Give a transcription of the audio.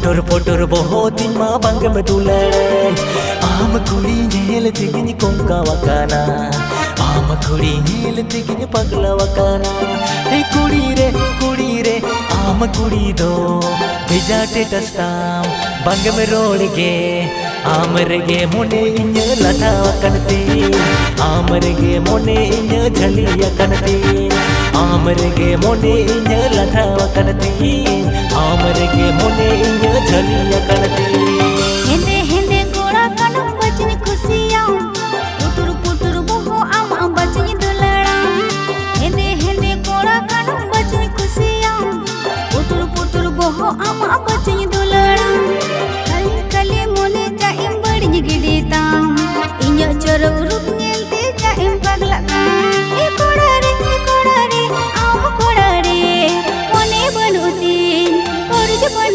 पुटुर पुटुर बहुत मा बंग में दुलड़न आम कुड़ी नेल तिगिन कोंका वकाना आम कुड़ी नेल तिगिन पगला वकाना हे कुड़ी रे आम कुड़ी दो भेजा टेटस्ताम बंग में रोड़ गे आमरगे मोने इन्य लटा वकनती आमरगे मोने इन्य झलिया कनती आमरगे मोने इन्य लटा वकनती आमरगे मोने इन्य झलिया कनती हेंदे हेंदे गोड़ा कनम बचनी खुशियां पुटुर पुटुर बोहो आम बचनी दुलड़ा हेंदे हेंदे गोड़ा कनम बचनी खुशियां पुटुर पुटुर बोहो आम